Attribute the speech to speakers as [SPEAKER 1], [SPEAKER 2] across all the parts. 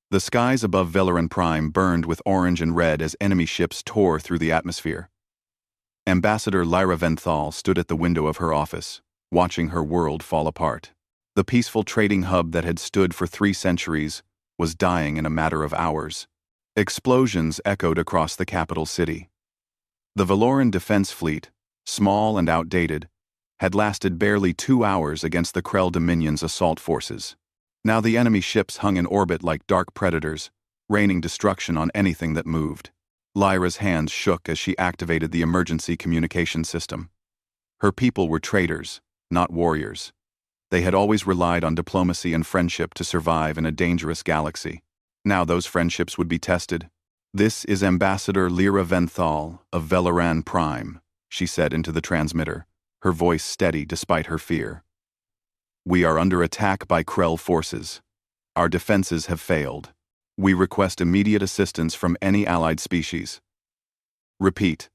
[SPEAKER 1] The skies above Veleran Prime burned with orange and red as enemy ships tore through the atmosphere. Ambassador Lyra Venthal stood at the window of her office, watching her world fall apart. The peaceful trading hub that had stood for 3 centuries was dying in a matter of hours. Explosions echoed across the capital city. The Veleran defense fleet, small and outdated, had lasted barely 2 hours against the Krell Dominion's assault forces. Now the enemy ships hung in orbit like dark predators, raining destruction on anything that moved. Lyra's hands shook as she activated the emergency communication system. Her people were traders, not warriors. They had always relied on diplomacy and friendship to survive in a dangerous galaxy. Now those friendships would be tested. "This is Ambassador Lyra Venthal of Veleran Prime," she said into the transmitter, her voice steady despite her fear. "We are under attack by Krell forces. Our defenses have failed. We request immediate assistance from any allied species. Repeat.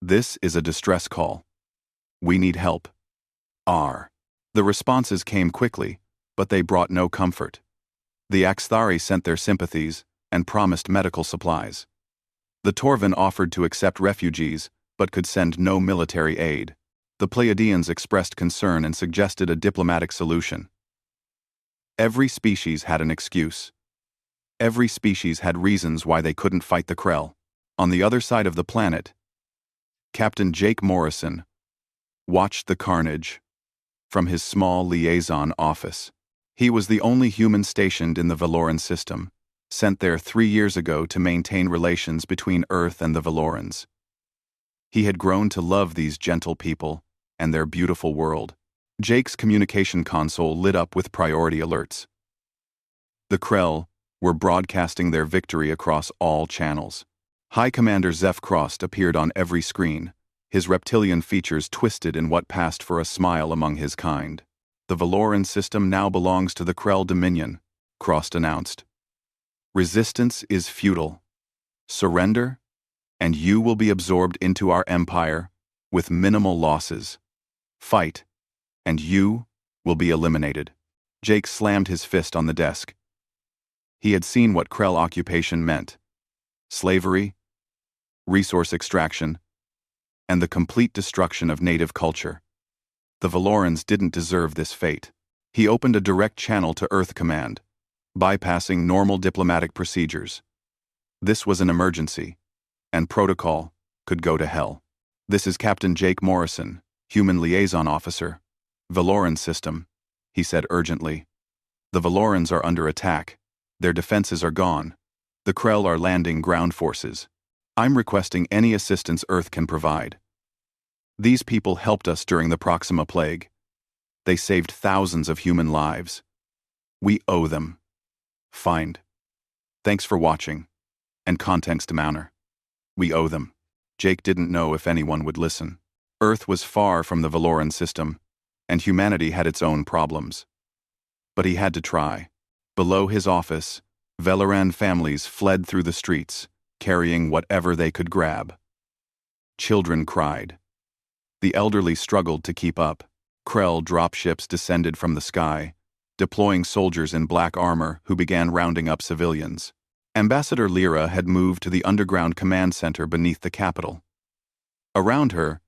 [SPEAKER 1] This is a distress call. We need help. R." The responses came quickly, but they brought no comfort. The Axthari sent their sympathies and promised medical supplies. The Torvin offered to accept refugees, but could send no military aid. The Pleiadians expressed concern and suggested a diplomatic solution. Every species had an excuse. Every species had reasons why they couldn't fight the Krell. On the other side of the planet, Captain Jake Morrison watched the carnage from his small liaison office. He was the only human stationed in the Veleran system, sent there 3 years ago to maintain relations between Earth and the Velerans. He had grown to love these gentle people and their beautiful world. Jake's communication console lit up with priority alerts. The Krell were broadcasting their victory across all channels. High Commander Zeph Crost appeared on every screen, his reptilian features twisted in what passed for a smile among his kind. "The Veleran system now belongs to the Krell Dominion," Crost announced. "Resistance is futile. Surrender, and you will be absorbed into our empire with minimal losses. Fight, and you will be eliminated." Jake slammed his fist on the desk. He had seen what Krell occupation meant: slavery, resource extraction, and the complete destruction of native culture. The Velerans didn't deserve this fate. He opened a direct channel to Earth Command, bypassing normal diplomatic procedures. This was an emergency, and protocol could go to hell. "This is Captain Jake Morrison, Human Liaison Officer, Veleran System," he said urgently. "The Velerans are under attack. Their defenses are gone. The Krell are landing ground forces. I'm requesting any assistance Earth can provide. These people helped us during the Proxima Plague. They saved thousands of human lives. We owe them. Find. Thanks for watching. And contents to Mauner. We owe them." Jake didn't know if anyone would listen. Earth was far from the Veleran system, and humanity had its own problems. But he had to try. Below his office, Veleran families fled through the streets, carrying whatever they could grab. Children cried. The elderly struggled to keep up. Krell dropships descended from the sky, deploying soldiers in black armor who began rounding up civilians. Ambassador Lyra had moved to the underground command center beneath the capital. Around her,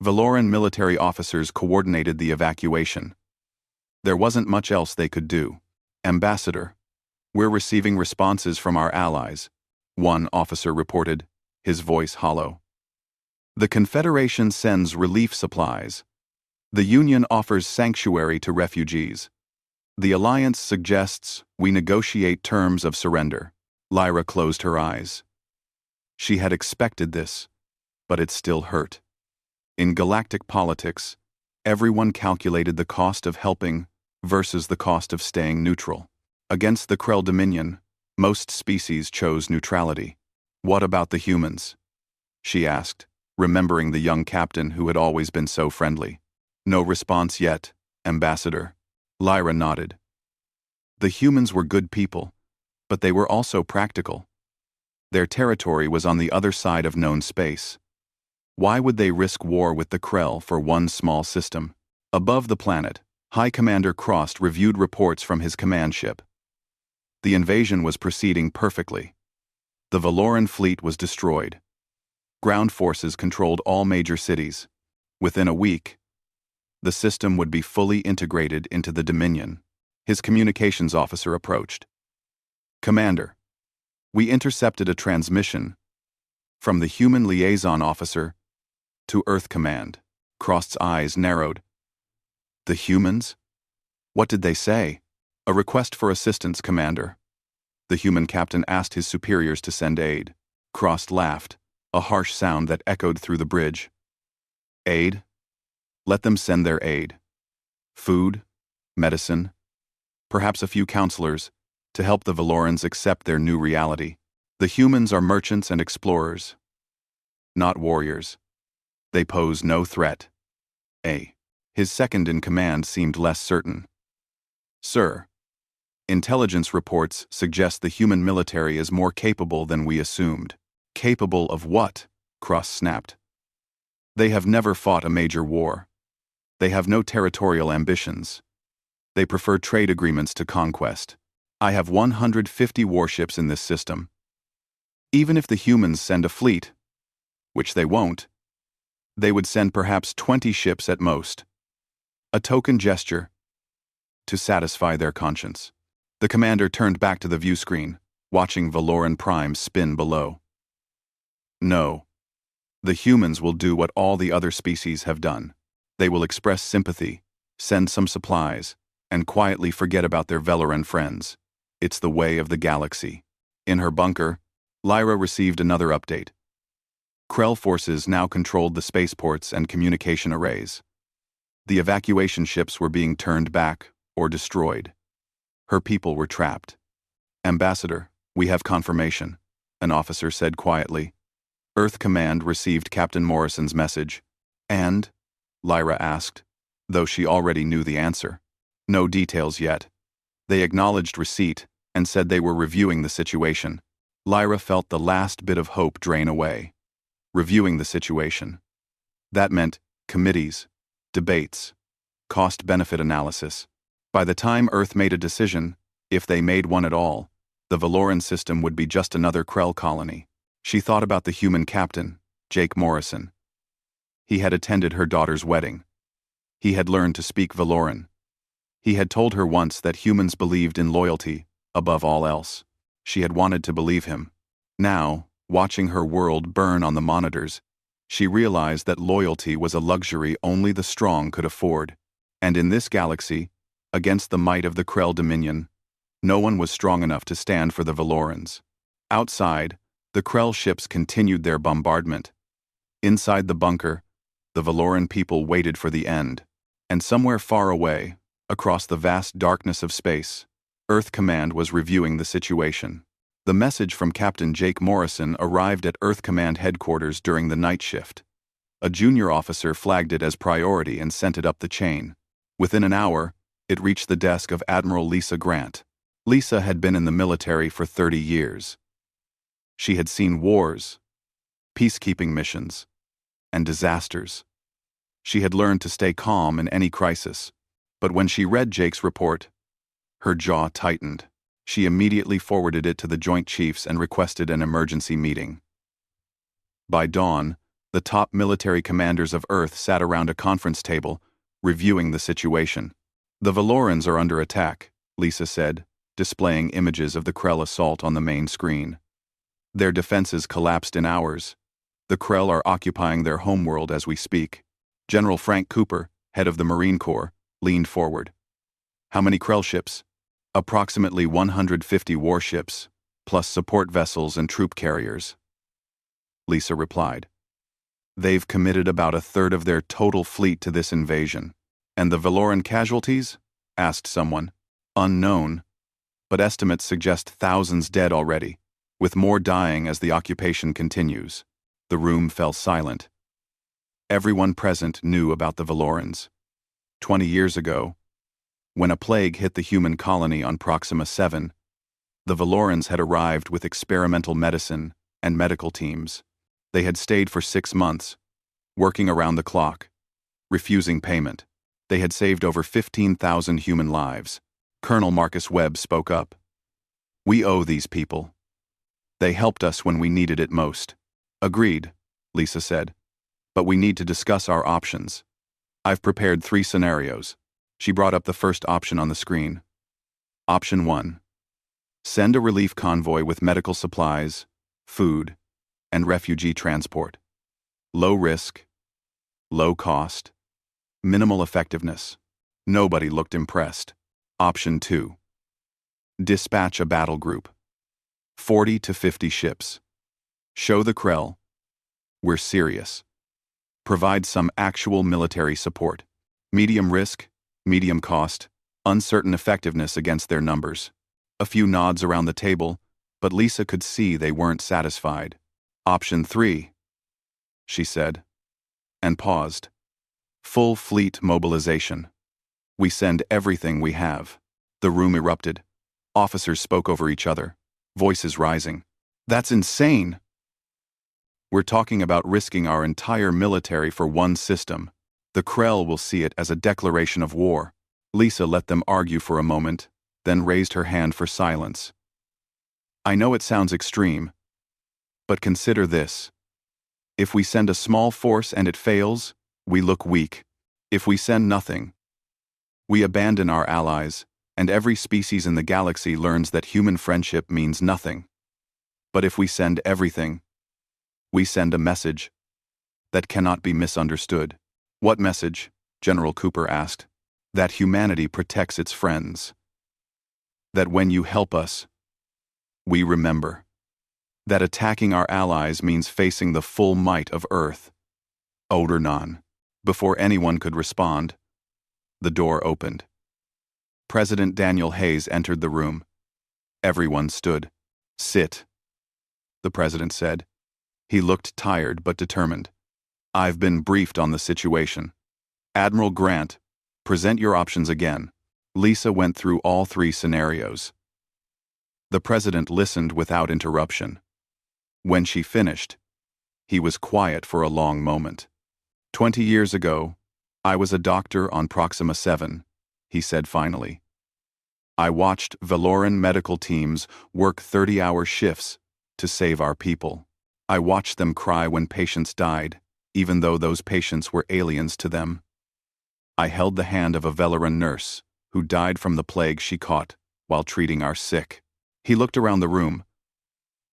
[SPEAKER 1] Veleran military officers coordinated the evacuation. There wasn't much else they could do. "Ambassador, we're receiving responses from our allies," one officer reported, his voice hollow. "The Confederation sends relief supplies. The Union offers sanctuary to refugees. The Alliance suggests we negotiate terms of surrender." Lyra closed her eyes. She had expected this, but it still hurt. In galactic politics, everyone calculated the cost of helping versus the cost of staying neutral. Against the Krell Dominion, most species chose neutrality. "What about the humans?" she asked, remembering the young captain who had always been so friendly. "No response yet, Ambassador." Lyra nodded. The humans were good people, but they were also practical. Their territory was on the other side of known space. Why would they risk war with the Krell for one small system? Above the planet, High Commander Crost reviewed reports from his command ship. The invasion was proceeding perfectly. The Veleran fleet was destroyed. Ground forces controlled all major cities. Within a week, the system would be fully integrated into the Dominion. His communications officer approached. "Commander, we intercepted a transmission from the human liaison officer to Earth Command." Krost's eyes narrowed. "The humans? What did they say?" "A request for assistance, Commander." The human captain asked his superiors to send aid. Krost laughed, a harsh sound that echoed through the bridge. "Aid? Let them send their aid. Food, medicine, perhaps a few counselors, to help the Velerans accept their new reality. The humans are merchants and explorers, not warriors. They pose no threat." His second-in-command seemed less certain. "Sir, intelligence reports suggest the human military is more capable than we assumed." "Capable of what?" Krost snapped. "They have never fought a major war. They have no territorial ambitions. They prefer trade agreements to conquest. I have 150 warships in this system. Even if the humans send a fleet, which they won't, they would send perhaps 20 ships at most. A token gesture to satisfy their conscience." The commander turned back to the view screen, watching Veleran Prime spin below. "No. The humans will do what all the other species have done. They will express sympathy, send some supplies, and quietly forget about their Veleran friends. It's the way of the galaxy." In her bunker, Lyra received another update. Krell forces now controlled the spaceports and communication arrays. The evacuation ships were being turned back or destroyed. Her people were trapped. "Ambassador, we have confirmation," an officer said quietly. "Earth Command received Captain Morrison's message." "And?" Lyra asked, though she already knew the answer. "No details yet. They acknowledged receipt and said they were reviewing the situation." Lyra felt the last bit of hope drain away. Reviewing the situation. That meant committees, debates, cost-benefit analysis. By the time Earth made a decision, if they made one at all, the Veleran system would be just another Krell colony. She thought about the human captain, Jake Morrison. He had attended her daughter's wedding. He had learned to speak Veleran. He had told her once that humans believed in loyalty above all else. She had wanted to believe him. Now, watching her world burn on the monitors, she realized that loyalty was a luxury only the strong could afford. And in this galaxy, against the might of the Krell Dominion, no one was strong enough to stand for the Velerans. Outside, the Krell ships continued their bombardment. Inside the bunker, the Veleran people waited for the end. And somewhere far away, across the vast darkness of space, Earth Command was reviewing the situation. The message from Captain Jake Morrison arrived at Earth Command headquarters during the night shift. A junior officer flagged it as priority and sent it up the chain. Within an hour, it reached the desk of Admiral Lisa Grant. Lisa had been in the military for 30 years. She had seen wars, peacekeeping missions, and disasters. She had learned to stay calm in any crisis. But when she read Jake's report, her jaw tightened. She immediately forwarded it to the Joint Chiefs and requested an emergency meeting. By dawn, the top military commanders of Earth sat around a conference table, reviewing the situation. "The Velerans are under attack," Lisa said, displaying images of the Krell assault on the main screen. "Their defenses collapsed in hours. The Krell are occupying their homeworld as we speak." General Frank Cooper, head of the Marine Corps, leaned forward. "How many Krell ships?" "Approximately 150 warships, plus support vessels and troop carriers," Lisa replied. "They've committed about a third of their total fleet to this invasion." "And the Veleran casualties?" asked someone. "Unknown, but estimates suggest thousands dead already, with more dying as the occupation continues." The room fell silent. Everyone present knew about the Velerans. 20 years ago, when a plague hit the human colony on Proxima 7, the Velerans had arrived with experimental medicine and medical teams. They had stayed for 6 months, working around the clock, refusing payment. They had saved over 15,000 human lives. Colonel Marcus Webb spoke up. We owe these people. They helped us when we needed it most. Agreed, Lisa said. But we need to discuss our options. I've prepared 3 scenarios. She brought up the first option on the screen. Option 1. Send a relief convoy with medical supplies, food, and refugee transport. Low risk, low cost, minimal effectiveness. Nobody looked impressed. Option 2. Dispatch a battle group. 40 to 50 ships. Show the Krell. We're serious. Provide some actual military support. Medium risk, medium cost, uncertain effectiveness against their numbers. A few nods around the table, but Lisa could see they weren't satisfied. Option 3, she said, and paused. Full fleet mobilization. We send everything we have. The room erupted. Officers spoke over each other, voices rising. That's insane! We're talking about risking our entire military for one system. The Krell will see it as a declaration of war. Lisa let them argue for a moment, then raised her hand for silence. I know it sounds extreme, but consider this. If we send a small force and it fails, we look weak. If we send nothing, we abandon our allies, and every species in the galaxy learns that human friendship means nothing. But if we send everything, we send a message that cannot be misunderstood. What message? General Cooper asked. That humanity protects its friends. That when you help us, we remember. That attacking our allies means facing the full might of Earth. Odernon. Before anyone could respond, the door opened. President Daniel Hayes entered the room. Everyone stood. Sit, the president said. He looked tired but determined. I've been briefed on the situation. Admiral Grant, present your options again. Lisa went through all 3 scenarios. The president listened without interruption. When she finished, he was quiet for a long moment. 20 years ago, I was a doctor on Proxima 7, he said finally. I watched Veleran medical teams work 30-hour shifts to save our people. I watched them cry when patients died, even though those patients were aliens to them. I held the hand of a Veleran nurse who died from the plague she caught while treating our sick. He looked around the room.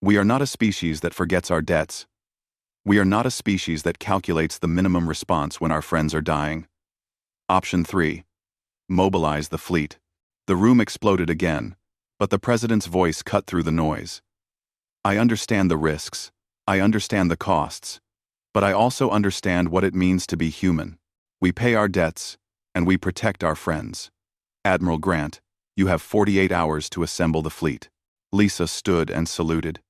[SPEAKER 1] We are not a species that forgets our debts. We are not a species that calculates the minimum response when our friends are dying. Option 3. Mobilize the fleet. The room exploded again, but the president's voice cut through the noise. I understand the risks. I understand the costs. But I also understand what it means to be human. We pay our debts, and we protect our friends. Admiral Grant, you have 48 hours to assemble the fleet. Lisa stood and saluted.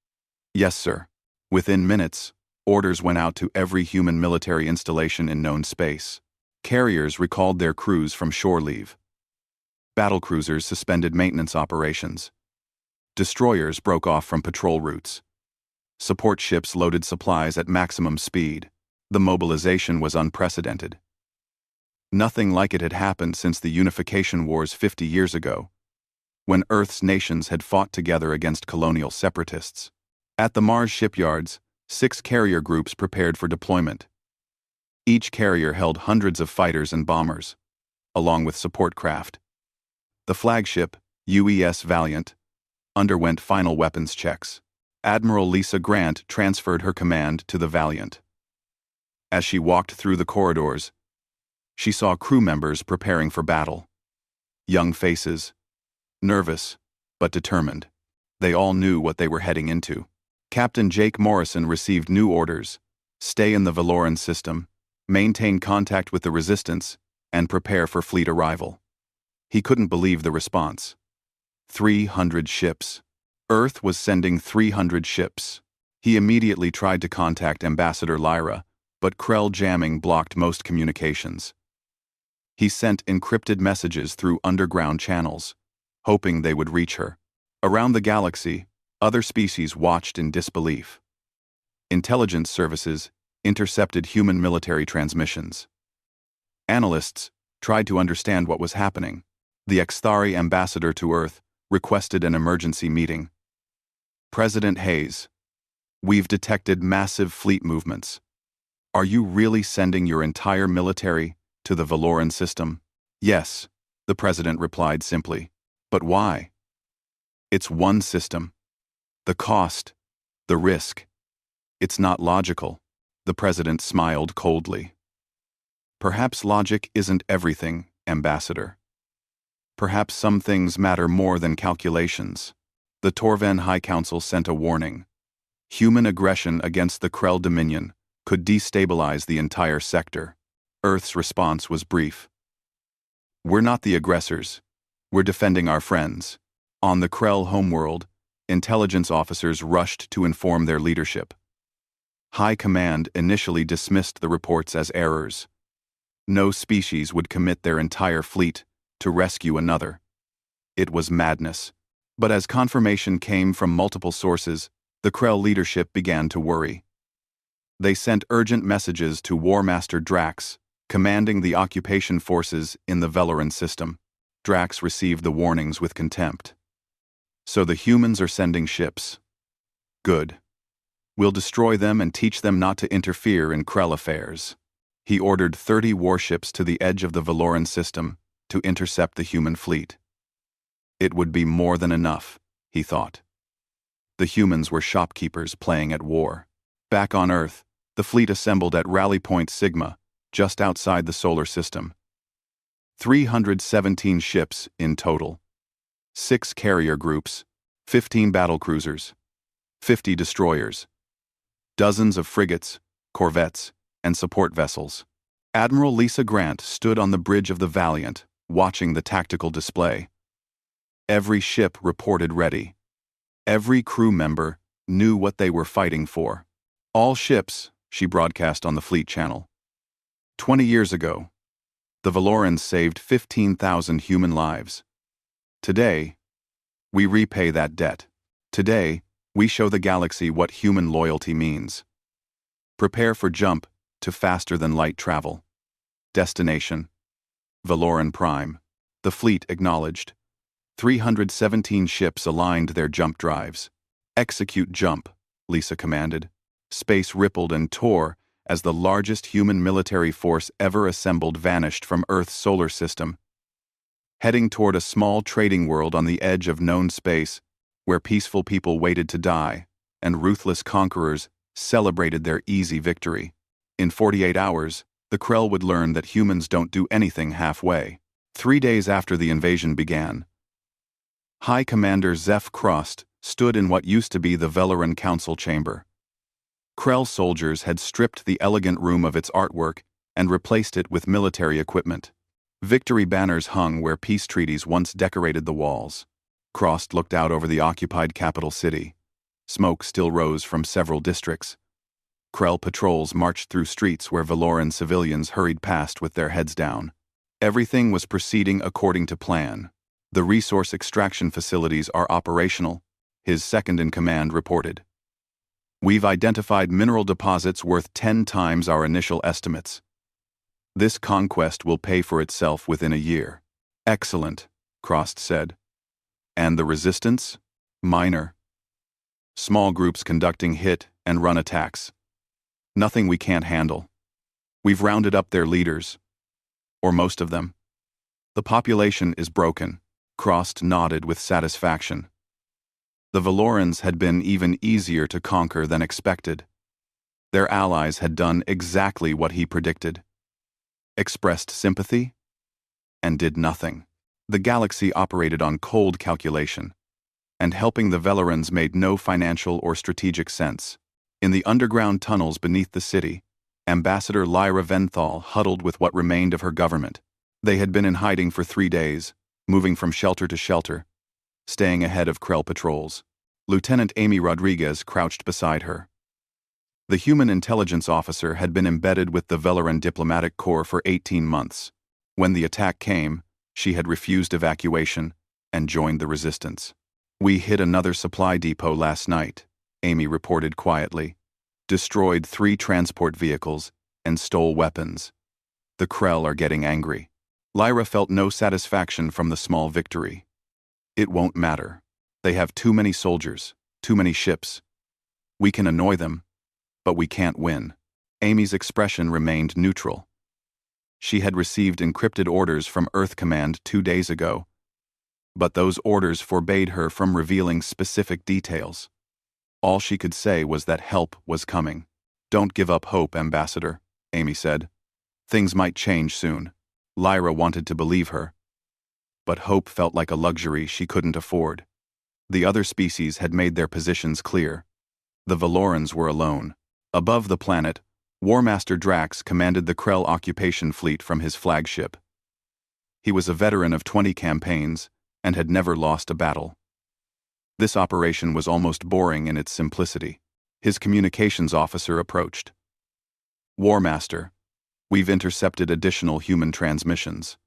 [SPEAKER 1] Yes, sir. Within minutes, orders went out to every human military installation in known space. Carriers recalled their crews from shore leave. Battlecruisers suspended maintenance operations. Destroyers broke off from patrol routes. Support ships loaded supplies at maximum speed. The mobilization was unprecedented. Nothing like it had happened since the Unification Wars 50 years ago, when Earth's nations had fought together against colonial separatists. At the Mars shipyards, 6 carrier groups prepared for deployment. Each carrier held hundreds of fighters and bombers, along with support craft. The flagship, UES Valiant, underwent final weapons checks. Admiral Lisa Grant transferred her command to the Valiant. As she walked through the corridors, she saw crew members preparing for battle. Young faces, nervous, but determined. They all knew what they were heading into. Captain Jake Morrison received new orders: stay in the Veleran system, maintain contact with the Resistance, and prepare for fleet arrival. He couldn't believe the response. 300 ships. Earth was sending 300 ships. He immediately tried to contact Ambassador Lyra, but Krell jamming blocked most communications. He sent encrypted messages through underground channels, hoping they would reach her. Around the galaxy, other species watched in disbelief. Intelligence services intercepted human military transmissions. Analysts tried to understand what was happening. The Xthari ambassador to Earth requested an emergency meeting. President Hayes, we've detected massive fleet movements. Are you really sending your entire military to the Veleran system? Yes, the president replied simply. But why? It's one system. The cost, the risk. It's not logical. The president smiled coldly. Perhaps logic isn't everything, Ambassador. Perhaps some things matter more than calculations. The Torven High Council sent a warning. Human aggression against the Krell Dominion could destabilize the entire sector. Earth's response was brief. We're not the aggressors. We're defending our friends. On the Krell homeworld, intelligence officers rushed to inform their leadership. High Command initially dismissed the reports as errors. No species would commit their entire fleet to rescue another. It was madness. But as confirmation came from multiple sources, the Krell leadership began to worry. They sent urgent messages to War Master Drax, commanding the occupation forces in the Veleran system. Drax received the warnings with contempt. So the humans are sending ships. Good. We'll destroy them and teach them not to interfere in Krell affairs. He ordered 30 warships to the edge of the Veleran system to intercept the human fleet. It would be more than enough, he thought. The humans were shopkeepers playing at war. Back on Earth, the fleet assembled at Rally Point Sigma, just outside the solar system. 317 ships in total. 6 carrier groups, 15 battlecruisers, 50 destroyers, dozens of frigates, corvettes, and support vessels. Admiral Lisa Grant stood on the bridge of the Valiant, watching the tactical display. Every ship reported ready. Every crew member knew what they were fighting for. All ships, she broadcast on the fleet channel. 20 years ago, the Velerans saved 15,000 human lives. Today, we repay that debt. Today, we show the galaxy what human loyalty means. Prepare for jump to faster-than-light travel. Destination: Veleran Prime. The fleet acknowledged. 317 ships aligned their jump drives. Execute jump, Lisa commanded. Space rippled and tore as the largest human military force ever assembled vanished from Earth's solar system, heading toward a small trading world on the edge of known space where peaceful people waited to die and ruthless conquerors celebrated their easy victory. In 48 hours, the Krell would learn that humans don't do anything halfway. 3 days after the invasion began, High Commander Zeph Crost stood in what used to be the Veleran Council chamber. Krell soldiers had stripped the elegant room of its artwork and replaced it with military equipment. Victory banners hung where peace treaties once decorated the walls. Crost looked out over the occupied capital city. Smoke still rose from several districts. Krell patrols marched through streets where Veleran civilians hurried past with their heads down. Everything was proceeding according to plan. The resource extraction facilities are operational, his second-in-command reported. We've identified mineral deposits worth 10 times our initial estimates. This conquest will pay for itself within a year. Excellent, Crost said. And the resistance? Minor. Small groups conducting hit and run attacks. Nothing we can't handle. We've rounded up their leaders. Or most of them. The population is broken. Crost nodded with satisfaction. The Velerans had been even easier to conquer than expected. Their allies had done exactly what he predicted. Expressed sympathy and did nothing. The galaxy operated on cold calculation, and helping the Velerans made no financial or strategic sense. In the underground tunnels beneath the city, Ambassador Lyra Venthal huddled with what remained of her government. They had been in hiding for 3 days, moving from shelter to shelter, staying ahead of Krell patrols. Lieutenant Amy Rodriguez crouched beside her. The human intelligence officer had been embedded with the Veleran diplomatic corps for 18 months. When the attack came, she had refused evacuation and joined the resistance. We hit another supply depot last night, Amy reported quietly. Destroyed 3 transport vehicles and stole weapons. The Krell are getting angry. Lyra felt no satisfaction from the small victory. It won't matter. They have too many soldiers, Too many ships. We can annoy them, but we can't win. Amy's expression remained neutral. She had received encrypted orders from Earth Command 2 days ago, but those orders forbade her from revealing specific details. All she could say was that help was coming. "Don't give up hope, Ambassador," Amy said. "Things might change soon." Lyra wanted to believe her, but hope felt like a luxury she couldn't afford. The other species had made their positions clear. The Velorans were alone. Above the planet, Warmaster Drax commanded the Krell occupation fleet from his flagship. He was a veteran of 20 campaigns and had never lost a battle. This operation was almost boring in its simplicity. His communications officer approached. "Warmaster, we've intercepted additional human transmissions.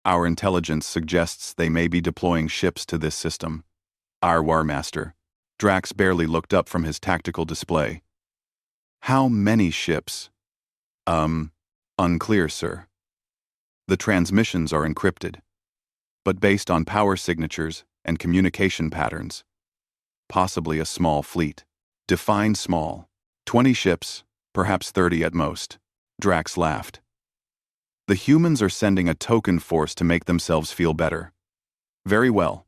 [SPEAKER 1] Our intelligence suggests they may be deploying ships to this system." "Our Warmaster." Drax barely looked up from his tactical display. "How many ships?" Unclear, sir. The transmissions are encrypted, but based on power signatures and communication patterns. Possibly a small fleet. Define small. 20 ships, perhaps 30 at most." Drax laughed. "The humans are sending a token force to make themselves feel better." "Very well.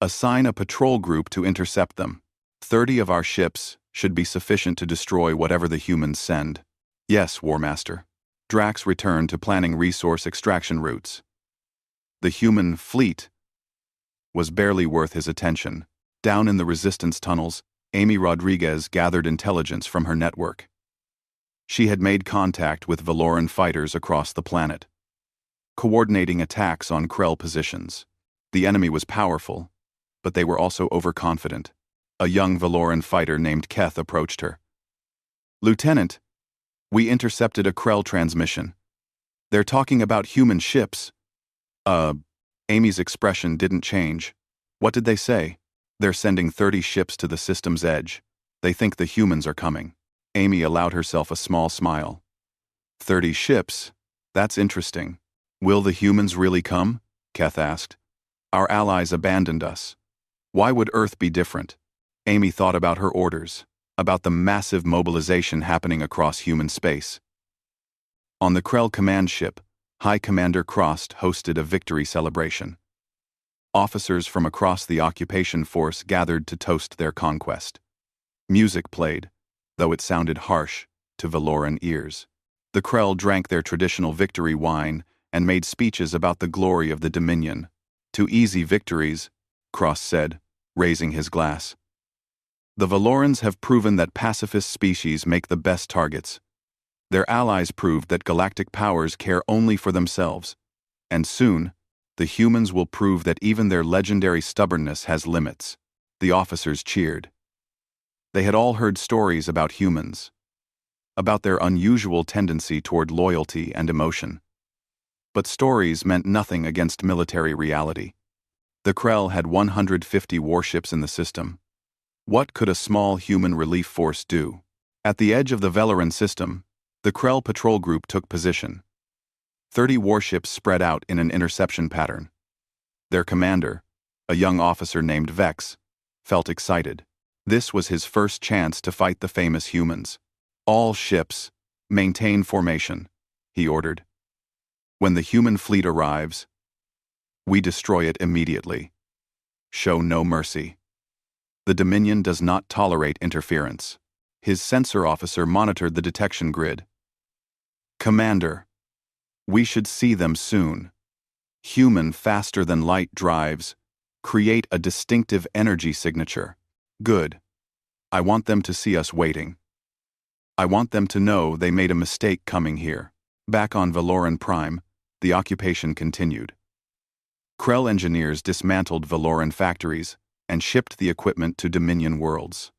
[SPEAKER 1] Assign a patrol group to intercept them. 30 of our ships should be sufficient to destroy whatever the humans send." "Yes, Warmaster." Drax returned to planning resource extraction routes. The human fleet was barely worth his attention. Down in the resistance tunnels, Amy Rodriguez gathered intelligence from her network. She had made contact with Veleran fighters across the planet, coordinating attacks on Krell positions. The enemy was powerful, but they were also overconfident. A young Veleran fighter named Keth approached her. "Lieutenant, we intercepted a Krell transmission. They're talking about human ships." Amy's expression didn't change. "What did they say?" "They're sending 30 ships to the system's edge. They think the humans are coming." Amy allowed herself a small smile. 30 ships? That's interesting. "Will the humans really come?" Keth asked. "Our allies abandoned us. Why would Earth be different?" Amy thought about her orders, about the massive mobilization happening across human space. On the Krell command ship, High Commander Crost hosted a victory celebration. Officers from across the occupation force gathered to toast their conquest. Music played, though it sounded harsh to Veleran ears. The Krell drank their traditional victory wine and made speeches about the glory of the Dominion. "To easy victories," Crost said, raising his glass. "The Velorans have proven that pacifist species make the best targets. Their allies proved that galactic powers care only for themselves. And soon, the humans will prove that even their legendary stubbornness has limits." The officers cheered. They had all heard stories about humans, about their unusual tendency toward loyalty and emotion. But stories meant nothing against military reality. The Krell had 150 warships in the system. What could a small human relief force do? At the edge of the Veleran system, the Krell patrol group took position. 30 warships spread out in an interception pattern. Their commander, a young officer named Vex, felt excited. This was his first chance to fight the famous humans. "All ships, maintain formation," he ordered. "When the human fleet arrives, we destroy it immediately. Show no mercy. The Dominion does not tolerate interference." His sensor officer monitored the detection grid. "Commander, we should see them soon. Human faster-than-light drives create a distinctive energy signature. Good. I want them to see us waiting. I want them to know they made a mistake coming here." Back on Veleran Prime, the occupation continued. Krell engineers dismantled Veleran factories and shipped the equipment to Dominion worlds.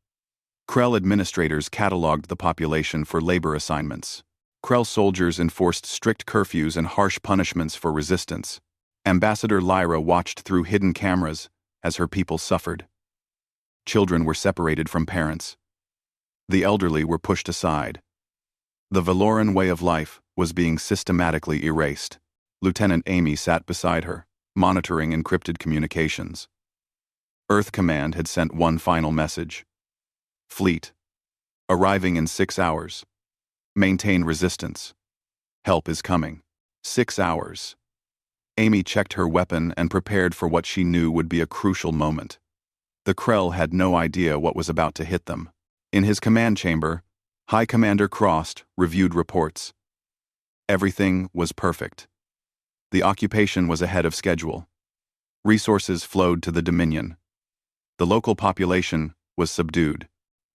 [SPEAKER 1] Krell administrators cataloged the population for labor assignments. Krell soldiers enforced strict curfews and harsh punishments for resistance. Ambassador Lyra watched through hidden cameras as her people suffered. Children were separated from parents. The elderly were pushed aside. The Veleran way of life was being systematically erased. Lieutenant Amy sat beside her, monitoring encrypted communications. Earth Command had sent one final message. Fleet. Arriving in 6 hours. Maintain resistance. Help is coming. 6 hours. Amy checked her weapon and prepared for what she knew would be a crucial moment. The Krell had no idea what was about to hit them. In his command chamber, High Commander Crossed reviewed reports. Everything was perfect. The occupation was ahead of schedule. Resources flowed to the Dominion. The local population was subdued,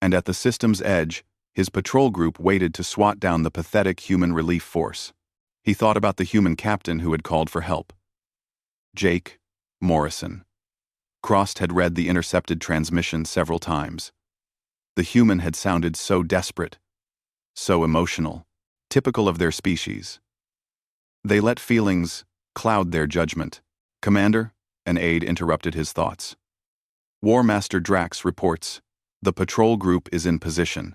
[SPEAKER 1] and at the system's edge, his patrol group waited to swat down the pathetic human relief force. He thought about the human captain who had called for help. Jake Morrison. Crossed had read the intercepted transmission several times. The human had sounded so desperate, so emotional, typical of their species. They let feelings cloud their judgment. Commander, an aide interrupted his thoughts. War Master Drax reports, the patrol group is in position.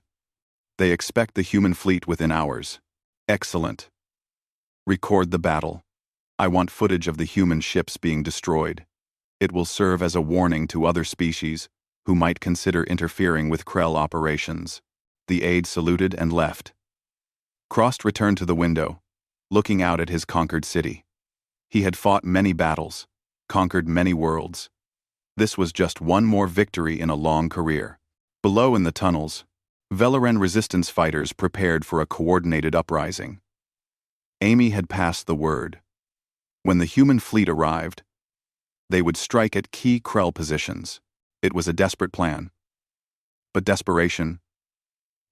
[SPEAKER 1] They expect the human fleet within hours. Excellent. Record the battle. I want footage of the human ships being destroyed. It will serve as a warning to other species who might consider interfering with Krell operations. The aide saluted and left. Crossed returned to the window, looking out at his conquered city. He had fought many battles, conquered many worlds. This was just one more victory in a long career. Below in the tunnels, Veleran resistance fighters prepared for a coordinated uprising. Amy had passed the word. When the human fleet arrived, they would strike at key Krell positions. It was a desperate plan. But desperation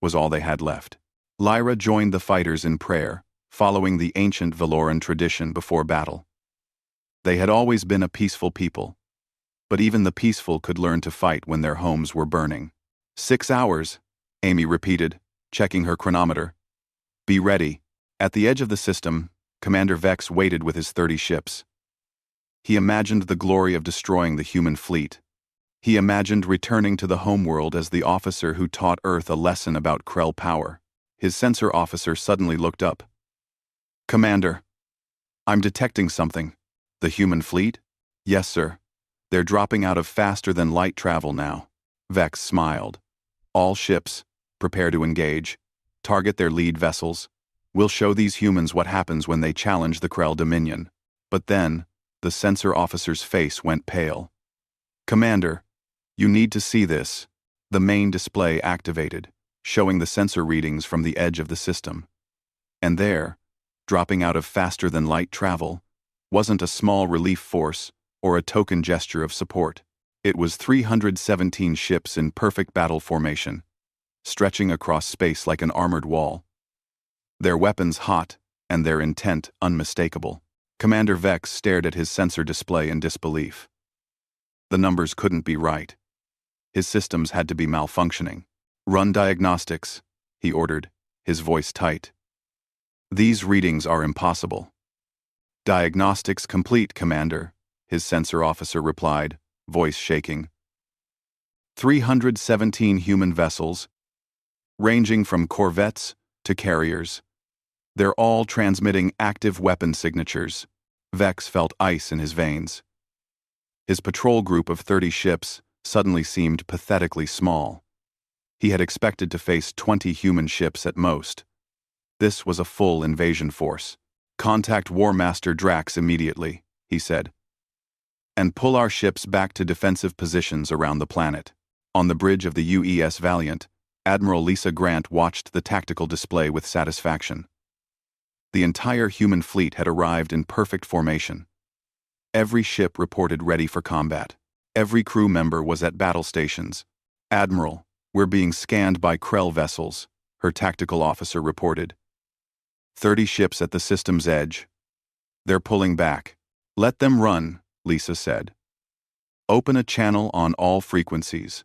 [SPEAKER 1] was all they had left. Lyra joined the fighters in prayer, following the ancient Veleran tradition before battle. They had always been a peaceful people, but even the peaceful could learn to fight when their homes were burning. 6 hours, Amy repeated, checking her chronometer. Be ready. At the edge of the system, Commander Vex waited with his 30 ships. He imagined the glory of destroying the human fleet. He imagined returning to the homeworld as the officer who taught Earth a lesson about Krell power. His sensor officer suddenly looked up. Commander, I'm detecting something. The human fleet? Yes, sir. They're dropping out of faster-than-light travel now. Vex smiled. All ships, prepare to engage. Target their lead vessels. We'll show these humans what happens when they challenge the Krell Dominion. But then, the sensor officer's face went pale. Commander, you need to see this. The main display activated, showing the sensor readings from the edge of the system. And there, dropping out of faster-than-light travel, wasn't a small relief force or a token gesture of support. It was 317 ships in perfect battle formation, stretching across space like an armored wall. Their weapons hot and their intent unmistakable. Commander Vex stared at his sensor display in disbelief. The numbers couldn't be right. His systems had to be malfunctioning. Run diagnostics, he ordered, his voice tight. These readings are impossible. Diagnostics complete, Commander, his sensor officer replied, voice shaking. 317 human vessels, ranging from corvettes to carriers. They're all transmitting active weapon signatures. Vex felt ice in his veins. His patrol group of 30 ships suddenly seemed pathetically small. He had expected to face 20 human ships at most. This was a full invasion force. Contact War Master Drax immediately, he said. And pull our ships back to defensive positions around the planet. On the bridge of the UES Valiant, Admiral Lisa Grant watched the tactical display with satisfaction. The entire human fleet had arrived in perfect formation. Every ship reported ready for combat. Every crew member was at battle stations. Admiral, we're being scanned by Krell vessels, her tactical officer reported. 30 ships at the system's edge. They're pulling back. Let them run, Lisa said. Open a channel on all frequencies.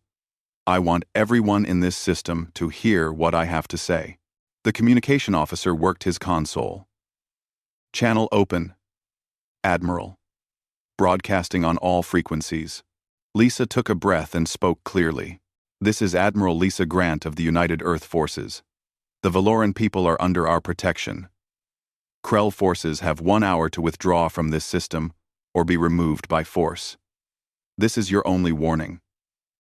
[SPEAKER 1] I want everyone in this system to hear what I have to say. The communication officer worked his console. Channel open. Admiral. Broadcasting on all frequencies. Lisa took a breath and spoke clearly. This is Admiral Lisa Grant of the United Earth Forces. The Veleran people are under our protection. Krell forces have 1 hour to withdraw from this system or be removed by force. This is your only warning.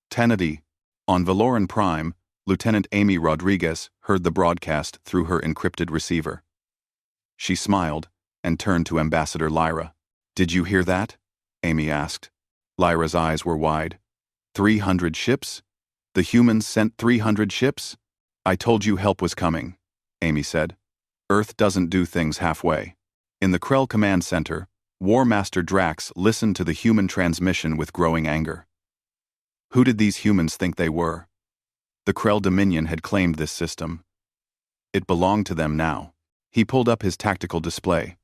[SPEAKER 1] Tennedy. On Veleran Prime, Lieutenant Amy Rodriguez heard the broadcast through her encrypted receiver. She smiled and turned to Ambassador Lyra. Did you hear that? Amy asked. Lyra's eyes were wide. 300 ships? The humans sent 300 ships? I told you help was coming, Amy said. Earth doesn't do things halfway. In the Krell command center, War Master Drax listened to the human transmission with growing anger. Who did these humans think they were? The Krell Dominion had claimed this system. It belonged to them now. He pulled up his tactical display.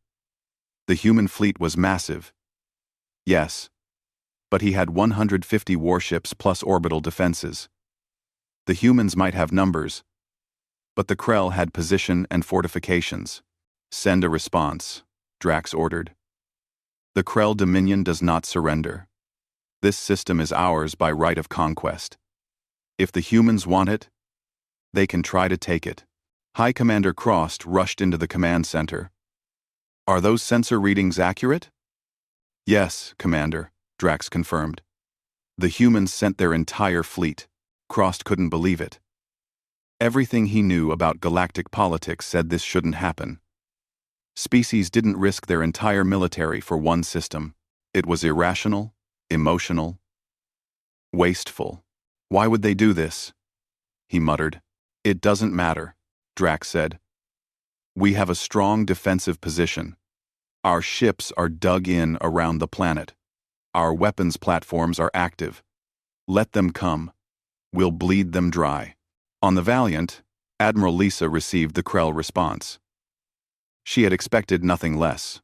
[SPEAKER 1] The human fleet was massive. Yes. But he had 150 warships plus orbital defenses. The humans might have numbers, but the Krell had position and fortifications. Send a response, Drax ordered. The Krell Dominion does not surrender. This system is ours by right of conquest. If the humans want it, they can try to take it. High Commander Crost rushed into the command center. Are those sensor readings accurate? Yes, Commander, Drax confirmed. The humans sent their entire fleet. Crost couldn't believe it. Everything he knew about galactic politics said this shouldn't happen. Species didn't risk their entire military for one system. It was irrational, emotional, wasteful. Why would they do this? He muttered. It doesn't matter, Drax said. We have a strong defensive position. Our ships are dug in around the planet. Our weapons platforms are active. Let them come. We'll bleed them dry. On the Valiant, Admiral Lisa received the Krell response. She had expected nothing less.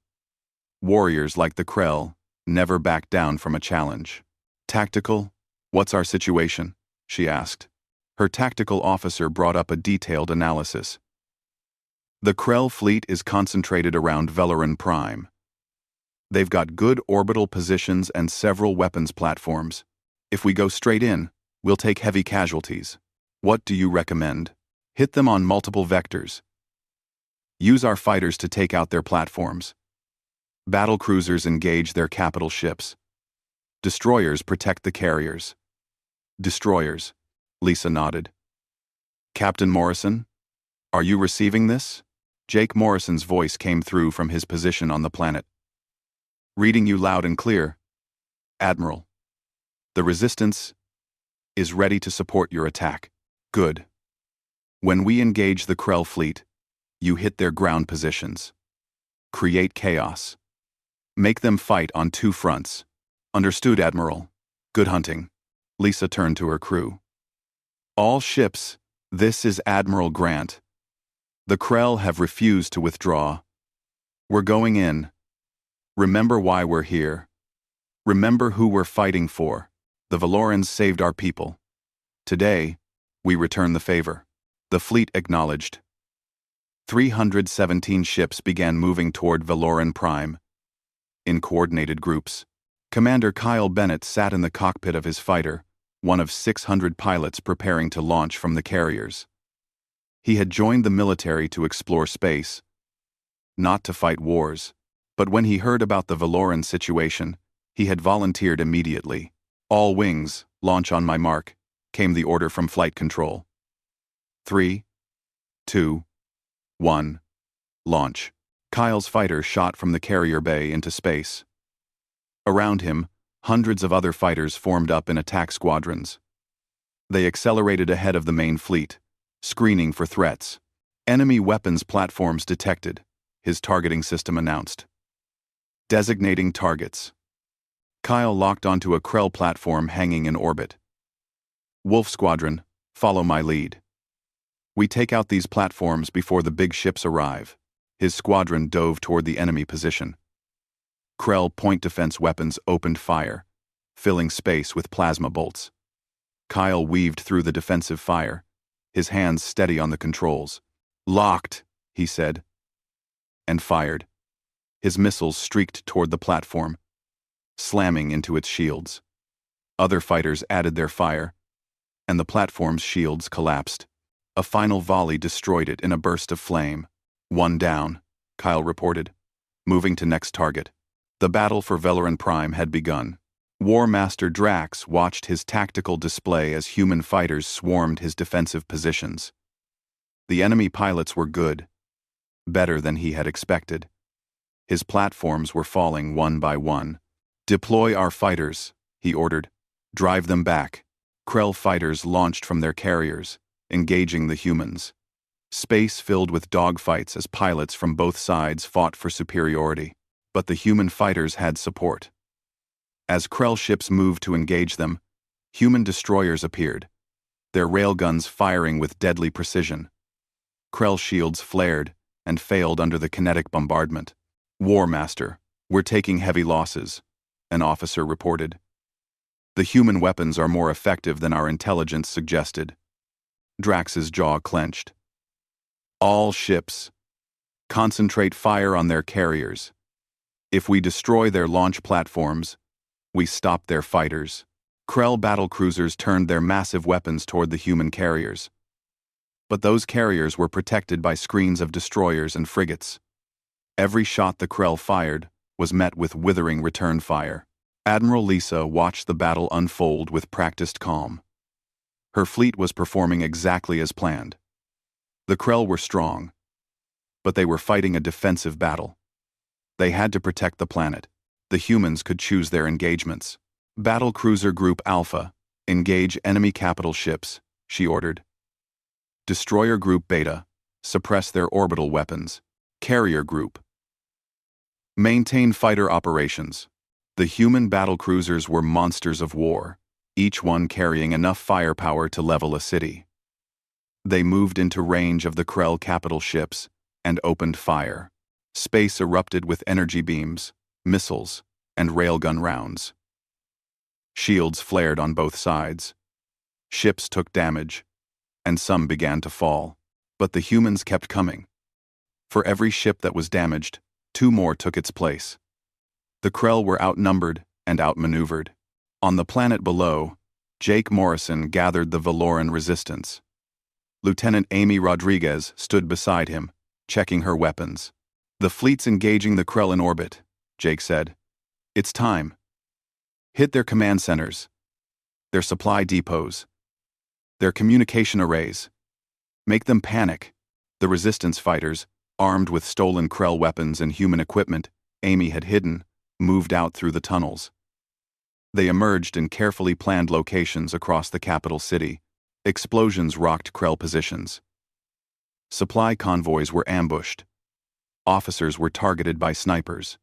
[SPEAKER 1] Warriors like the Krell never backed down from a challenge. Tactical, what's our situation? She asked. Her tactical officer brought up a detailed analysis. The Krell fleet is concentrated around Veleran Prime. They've got good orbital positions and several weapons platforms. If we go straight in, we'll take heavy casualties. What do you recommend? Hit them on multiple vectors. Use our fighters to take out their platforms. Battlecruisers engage their capital ships. Destroyers protect the carriers. Destroyers, Lisa nodded. Captain Morrison, are you receiving this? Jake Morrison's voice came through from his position on the planet. Reading you loud and clear. Admiral, the Resistance is ready to support your attack. Good. When we engage the Krell fleet, you hit their ground positions. Create chaos. Make them fight on two fronts. Understood, Admiral. Good hunting. Lisa turned to her crew. All ships, this is Admiral Grant. The Krell have refused to withdraw. We're going in. Remember why we're here. Remember who we're fighting for. The Velorans saved our people. Today, we return the favor. The fleet acknowledged. 317 ships began moving toward Veleran Prime. In coordinated groups, Commander Kyle Bennett sat in the cockpit of his fighter, one of 600 pilots preparing to launch from the carriers. He had joined the military to explore space, not to fight wars, but when he heard about the Veleran situation, he had volunteered immediately. All wings, launch on my mark, came the order from flight control. 3, 2, 1, launch. Kyle's fighter shot from the carrier bay into space. Around him, hundreds of other fighters formed up in attack squadrons. They accelerated ahead of the main fleet, screening for threats. Enemy weapons platforms detected, his targeting system announced. Designating targets. Kyle locked onto a Krell platform hanging in orbit. Wolf Squadron, follow my lead. We take out these platforms before the big ships arrive. His squadron dove toward the enemy position. Krell point defense weapons opened fire, filling space with plasma bolts. Kyle weaved through the defensive fire, his hands steady on the controls. Locked, he said, and fired. His missiles streaked toward the platform, slamming into its shields. Other fighters added their fire, and the platform's shields collapsed. A final volley destroyed it in a burst of flame. One down, Kyle reported, moving to next target. The battle for Veleran Prime had begun. War Master Drax watched his tactical display as human fighters swarmed his defensive positions. The enemy pilots were good, better than he had expected. His platforms were falling one by one. "Deploy our fighters," he ordered. "Drive them back." Krell fighters launched from their carriers, engaging the humans. Space filled with dogfights as pilots from both sides fought for superiority. But the human fighters had support. As Krell ships moved to engage them, human destroyers appeared, their railguns firing with deadly precision. Krell shields flared and failed under the kinetic bombardment. "War Master, we're taking heavy losses," an officer reported. "The human weapons are more effective than our intelligence suggested." Drax's jaw clenched. "All ships, concentrate fire on their carriers. If we destroy their launch platforms, we stop their fighters." Krell battlecruisers turned their massive weapons toward the human carriers. But those carriers were protected by screens of destroyers and frigates. Every shot the Krell fired was met with withering return fire. Admiral Lisa watched the battle unfold with practiced calm. Her fleet was performing exactly as planned. The Krell were strong, but they were fighting a defensive battle. They had to protect the planet. The humans could choose their engagements. "Battlecruiser Group Alpha, engage enemy capital ships," she ordered. "Destroyer Group Beta, suppress their orbital weapons. Carrier Group, maintain fighter operations." The human battlecruisers were monsters of war, each one carrying enough firepower to level a city. They moved into range of the Krell capital ships and opened fire. Space erupted with energy beams, missiles, and railgun rounds. Shields flared on both sides. Ships took damage, and some began to fall. But the humans kept coming. For every ship that was damaged, 2 more took its place. The Krell were outnumbered and outmaneuvered. On the planet below, Jake Morrison gathered the Veleran resistance. Lieutenant Amy Rodriguez stood beside him, checking her weapons. "The fleet's engaging the Krell in orbit," Jake said. "It's time. Hit their command centers, their supply depots, their communication arrays. Make them panic." The resistance fighters, armed with stolen Krell weapons and human equipment Amy had hidden, moved out through the tunnels. They emerged in carefully planned locations across the capital city. Explosions rocked Krell positions. Supply convoys were ambushed. Officers were targeted by snipers.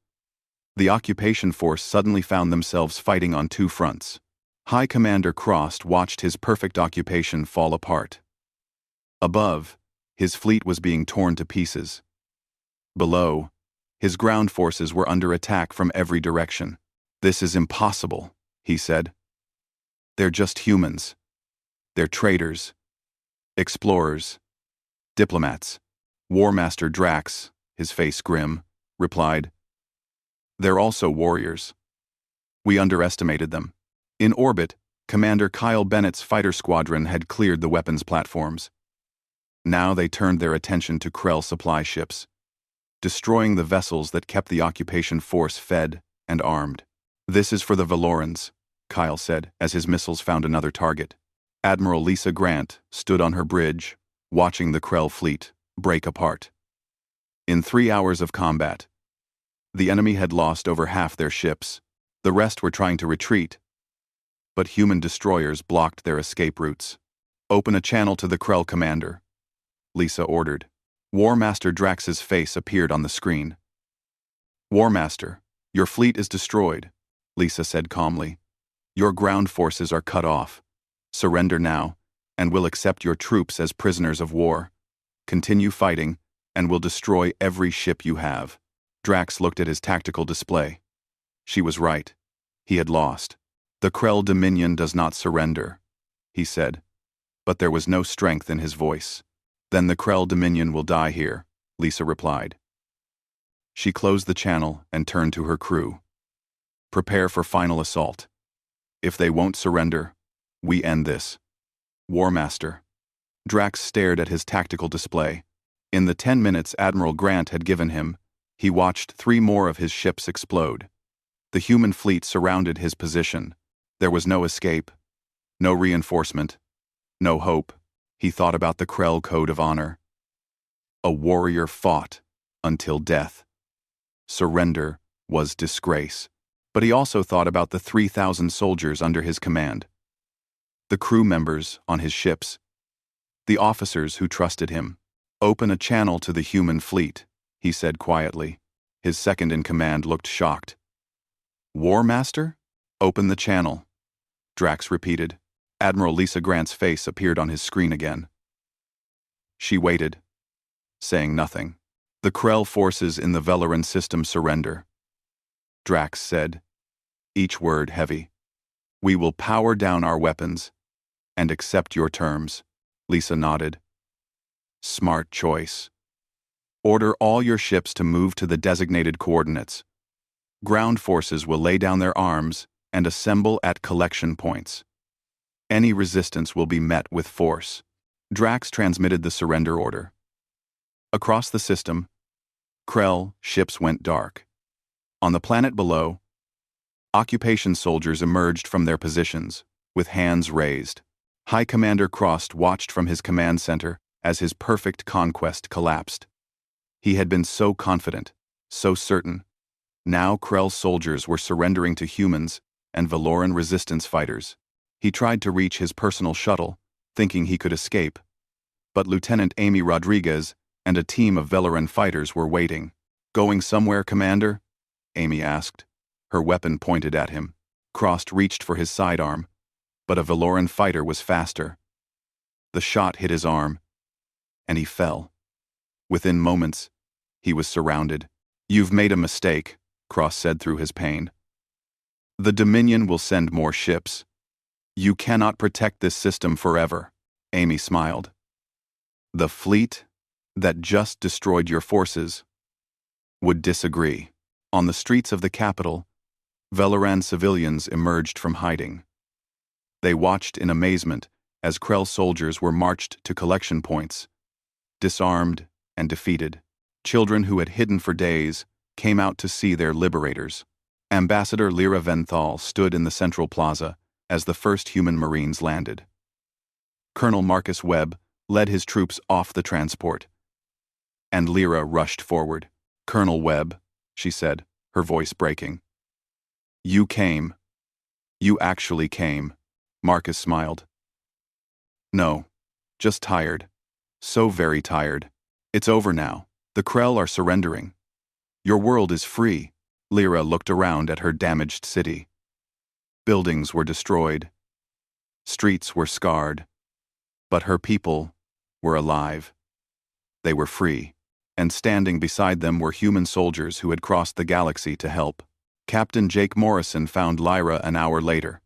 [SPEAKER 1] The occupation force suddenly found themselves fighting on 2 fronts. High Commander Crost watched his perfect occupation fall apart. Above, his fleet was being torn to pieces. Below, his ground forces were under attack from every direction. "This is impossible," he said. "They're just humans. They're traitors, explorers, diplomats." War Master Drax, his face grim, replied, "They're also warriors. We underestimated them." In orbit, Commander Kyle Bennett's fighter squadron had cleared the weapons platforms. Now they turned their attention to Krell supply ships, destroying the vessels that kept the occupation force fed and armed. "This is for the Velerans," Kyle said as his missiles found another target. Admiral Lisa Grant stood on her bridge, watching the Krell fleet break apart. In 3 hours of combat, the enemy had lost over half their ships. The rest were trying to retreat, but human destroyers blocked their escape routes. "Open a channel to the Krell commander," Lisa ordered. War Master Drax's face appeared on the screen. "War Master, your fleet is destroyed," Lisa said calmly. "Your ground forces are cut off. Surrender now, and we'll accept your troops as prisoners of war. Continue fighting, and we'll destroy every ship you have." Drax looked at his tactical display. She was right. He had lost. "The Krell Dominion does not surrender," he said, but there was no strength in his voice. "Then the Krell Dominion will die here," Lisa replied. She closed the channel and turned to her crew. "Prepare for final assault. If they won't surrender, we end this." "War Master." Drax stared at his tactical display. In the 10 minutes Admiral Grant had given him, he watched 3 more of his ships explode. The human fleet surrounded his position. There was no escape, no reinforcement, no hope. He thought about the Krell code of honor. A warrior fought until death. Surrender was disgrace. But he also thought about the 3,000 soldiers under his command, the crew members on his ships, the officers who trusted him. Open a channel to the human fleet, he said quietly. His second-in-command looked shocked. War Master? Open the channel, Drax repeated. Admiral Lisa Grant's face appeared on his screen again. She waited, saying nothing. The Krell forces in the Veleran system surrender, Drax said, each word heavy. We will power down our weapons and accept your terms. Lisa nodded. Smart choice. Order all your ships to move to the designated coordinates. Ground forces will lay down their arms and assemble at collection points. Any resistance will be met with force. Drax transmitted the surrender order. Across the system, Krell ships went dark. On the planet below, occupation soldiers emerged from their positions, with hands raised. High Commander Crost watched from his command center as his perfect conquest collapsed. He had been so confident, so certain. Now Krell's soldiers were surrendering to humans and Veleran resistance fighters. He tried to reach his personal shuttle, thinking he could escape. But Lieutenant Amy Rodriguez and a team of Veleran fighters were waiting. Going somewhere, Commander? Amy asked, her weapon pointed at him. Crost reached for his sidearm, but a Veleran fighter was faster. The shot hit his arm, and he fell. Within moments, he was surrounded. You've made a mistake, Crost said through his pain. The Dominion will send more ships. You cannot protect this system forever, Amy smiled. The fleet that just destroyed your forces would disagree. On the streets of the capital, Veleran civilians emerged from hiding. They watched in amazement as Krell soldiers were marched to collection points, disarmed and defeated. Children who had hidden for days came out to see their liberators. Ambassador Lyra Venthal stood in the central plaza as the first human Marines landed. Colonel Marcus Webb led his troops off the transport, and Lyra rushed forward. Colonel Webb, she said, her voice breaking. You came. You actually came. Marcus smiled. No, just tired. So very tired. It's over now. The Krell are surrendering. Your world is free. Lyra looked around at her damaged city. Buildings were destroyed. Streets were scarred. But her people were alive. They were free. And standing beside them were human soldiers who had crossed the galaxy to help. Captain Jake Morrison found Lyra an hour later.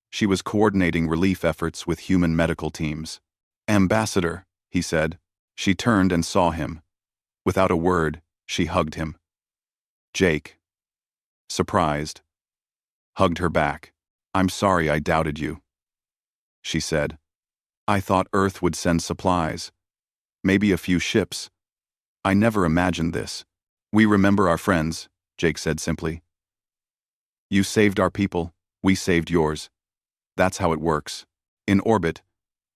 [SPEAKER 1] She was coordinating relief efforts with human medical teams. Ambassador, he said. She turned and saw him. Without a word, she hugged him. Jake, surprised, hugged her back. I'm sorry I doubted you, she said. I thought Earth would send supplies. Maybe a few ships. I never imagined this. We remember our friends, Jake said simply. You saved our people, we saved yours. That's how it works. In orbit,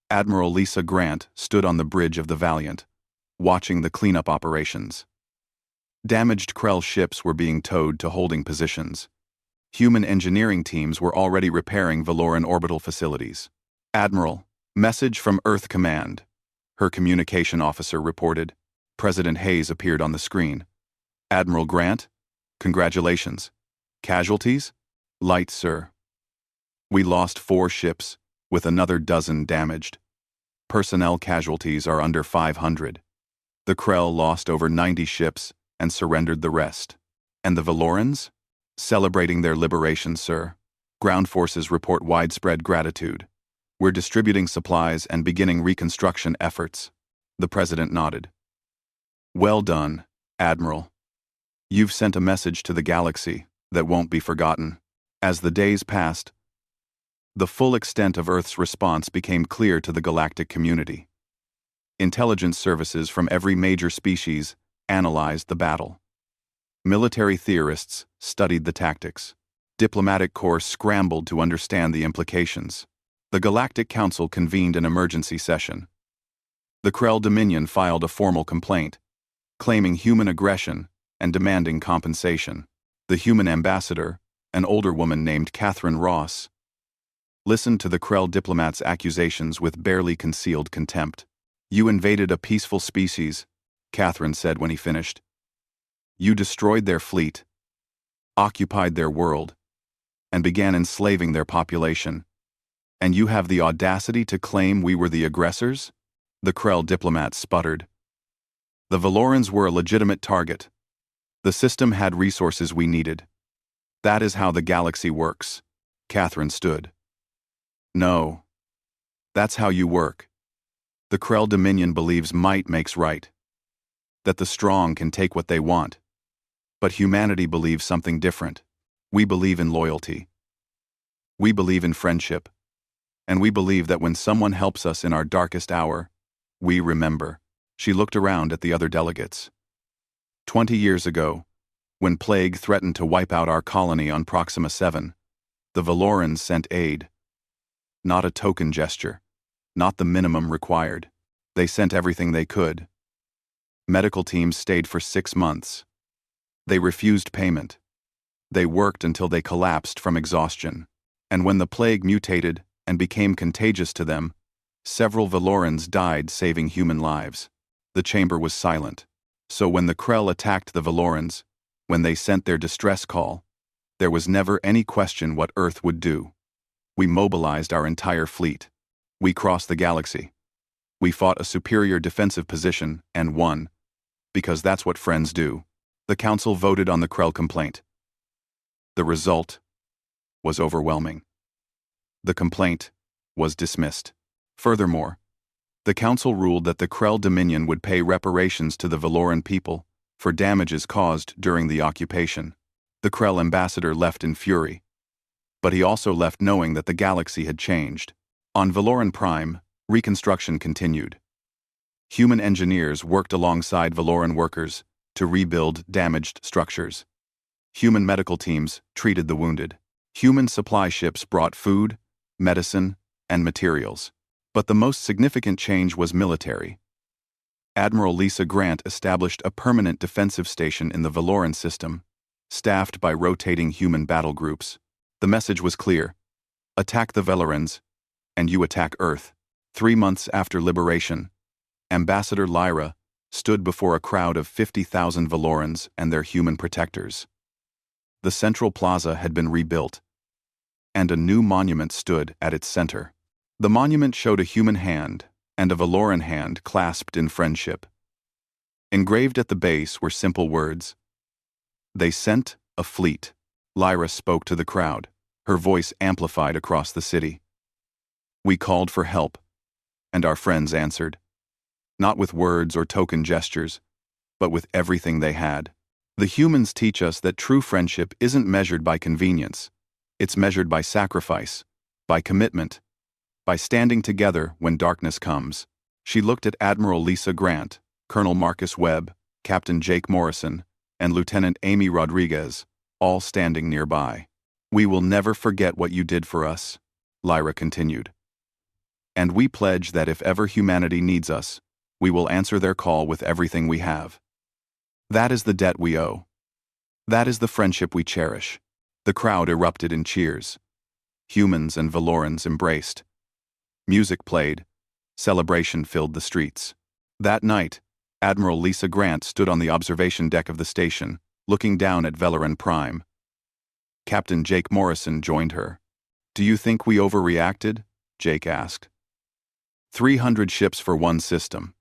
[SPEAKER 1] Admiral Lisa Grant stood on the bridge of the Valiant, watching the cleanup operations. Damaged Krell ships were being towed to holding positions. Human engineering teams were already repairing Veleran orbital facilities. Admiral, message from Earth Command, her communication officer reported. President Hayes appeared on the screen. Admiral Grant, congratulations. Casualties? Light, sir. We lost 4 ships, with another dozen damaged. Personnel casualties are under 500. The Krell lost over 90 ships and surrendered the rest. And the Velerans? Celebrating their liberation, sir. Ground forces report widespread gratitude. We're distributing supplies and beginning reconstruction efforts. The President nodded. Well done, Admiral. You've sent a message to the galaxy that won't be forgotten. As the days passed, the full extent of Earth's response became clear to the galactic community. Intelligence services from every major species analyzed the battle. Military theorists studied the tactics. Diplomatic corps scrambled to understand the implications. The Galactic Council convened an emergency session. The Krell Dominion filed a formal complaint, claiming human aggression and demanding compensation. The human ambassador, an older woman named Catherine Ross, listened to the Krell diplomat's accusations with barely concealed contempt. "You invaded a peaceful species," Catherine said when he finished. "You destroyed their fleet, occupied their world, and began enslaving their population. And you have the audacity to claim we were the aggressors?" The Krell diplomat sputtered. "The Velorans were a legitimate target. The system had resources we needed. That is how the galaxy works." Catherine stood. "No. That's how you work. The Krell Dominion believes might makes right. That the strong can take what they want. But humanity believes something different. We believe in loyalty. We believe in friendship. And we believe that when someone helps us in our darkest hour, we remember." She looked around at the other delegates. 20 years ago, when plague threatened to wipe out our colony on Proxima 7, the Velorans sent aid. Not a token gesture. Not the minimum required. They sent everything they could. Medical teams stayed for 6 months. They refused payment. They worked until they collapsed from exhaustion. And when the plague mutated and became contagious to them, several Velorans died saving human lives. The chamber was silent. So when the Krell attacked the Velorans, when they sent their distress call, there was never any question what Earth would do. We mobilized our entire fleet. We crossed the galaxy. We fought a superior defensive position and won, because that's what friends do. The council voted on the Krell complaint. The result was overwhelming. The complaint was dismissed. Furthermore, the council ruled that the Krell Dominion would pay reparations to the Veloran people for damages caused during the occupation. The Krell ambassador left in fury. But he also left knowing that the galaxy had changed. On Veleran Prime, reconstruction continued. Human engineers worked alongside Veloran workers to rebuild damaged structures. Human medical teams treated the wounded. Human supply ships brought food, medicine, and materials. But the most significant change was military. Admiral Lisa Grant established a permanent defensive station in the Veloran system, staffed by rotating human battle groups. The message was clear: attack the Velerans, and you attack Earth. 3 months after liberation, Ambassador Lyra stood before a crowd of 50,000 Velorans and their human protectors. The central plaza had been rebuilt, and a new monument stood at its center. The monument showed a human hand and a Veloran hand clasped in friendship. Engraved at the base were simple words. "They sent a fleet." Lyra spoke to the crowd, her voice amplified across the city. "We called for help, and our friends answered. Not with words or token gestures, but with everything they had. The humans teach us that true friendship isn't measured by convenience. It's measured by sacrifice, by commitment, by standing together when darkness comes." She looked at Admiral Lisa Grant, Colonel Marcus Webb, Captain Jake Morrison, and Lieutenant Amy Rodriguez, all standing nearby. "We will never forget what you did for us," Lyra continued. "And we pledge that if ever humanity needs us, we will answer their call with everything we have. That is the debt we owe. That is the friendship we cherish." The crowd erupted in cheers. Humans and Velorans embraced. Music played. Celebration filled the streets. That night, Admiral Lisa Grant stood on the observation deck of the station, looking down at Veleran Prime. Captain Jake Morrison joined her. "Do you think we overreacted?" Jake asked. 300 ships for one system.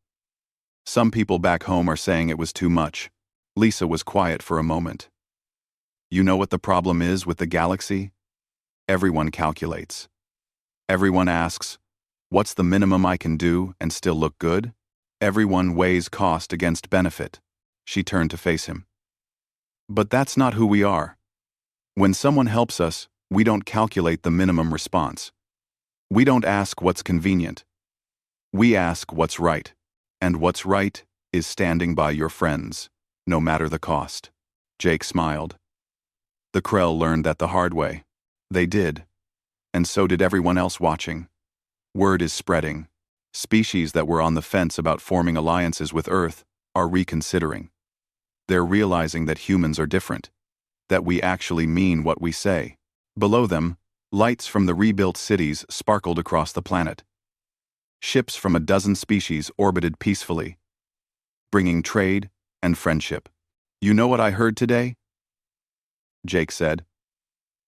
[SPEAKER 1] Some people back home are saying it was too much." Lisa was quiet for a moment. "You know what the problem is with the galaxy? Everyone calculates. Everyone asks, what's the minimum I can do and still look good? Everyone weighs cost against benefit." She turned to face him. "But that's not who we are. When someone helps us, we don't calculate the minimum response. We don't ask what's convenient. We ask what's right. And what's right is standing by your friends, no matter the cost." Jake smiled. The Krell learned that the hard way. They did. And so did everyone else watching. Word is spreading. Species that were on the fence about forming alliances with Earth are reconsidering. They're realizing that humans are different, that we actually mean what we say. Below them, lights from the rebuilt cities sparkled across the planet. Ships from a dozen species orbited peacefully, bringing trade and friendship. You know what I heard today? Jake said.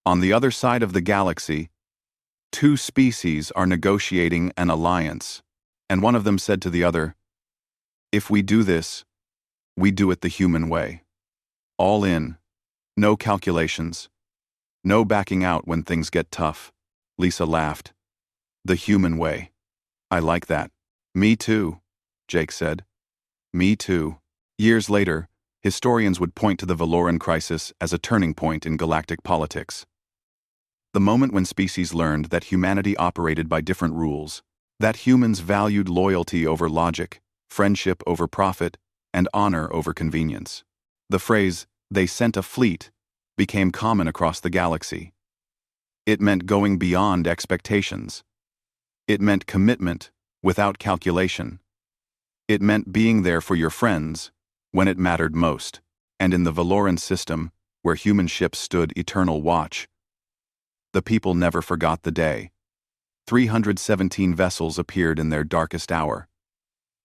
[SPEAKER 1] On the other side of the galaxy, two species are negotiating an alliance, and one of them said to the other, if we do this, we do it the human way. All in, no calculations, no backing out when things get tough. Lisa laughed. The human way. I like that. Me too, Jake said. Me too. Years later, historians would point to the Veleran crisis as a turning point in galactic politics. The moment when species learned that humanity operated by different rules, that humans valued loyalty over logic, friendship over profit, and honor over convenience. The phrase, "they sent a fleet," became common across the galaxy. It meant going beyond expectations. It meant commitment without calculation. It meant being there for your friends when it mattered most, and in the Veleran system, where human ships stood eternal watch, the people never forgot the day. 317 vessels appeared in their darkest hour,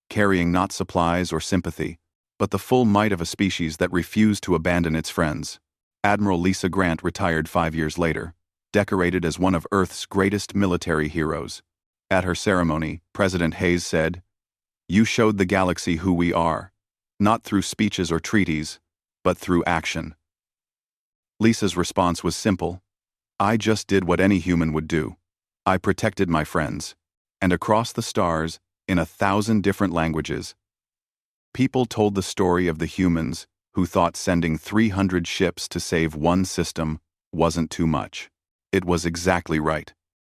[SPEAKER 1] carrying not supplies or sympathy, but the full might of a species that refused to abandon its friends. Admiral Lisa Grant retired 5 years later, decorated as one of Earth's greatest military heroes. At her ceremony, President Hayes said, "You showed the galaxy who we are, not through speeches or treaties, but through action." Lisa's response was simple. I just did what any human would do. I protected my friends. And across the stars, in 1,000 different languages, people told the story of the humans who thought sending 300 ships to save one system wasn't too much. It was exactly right.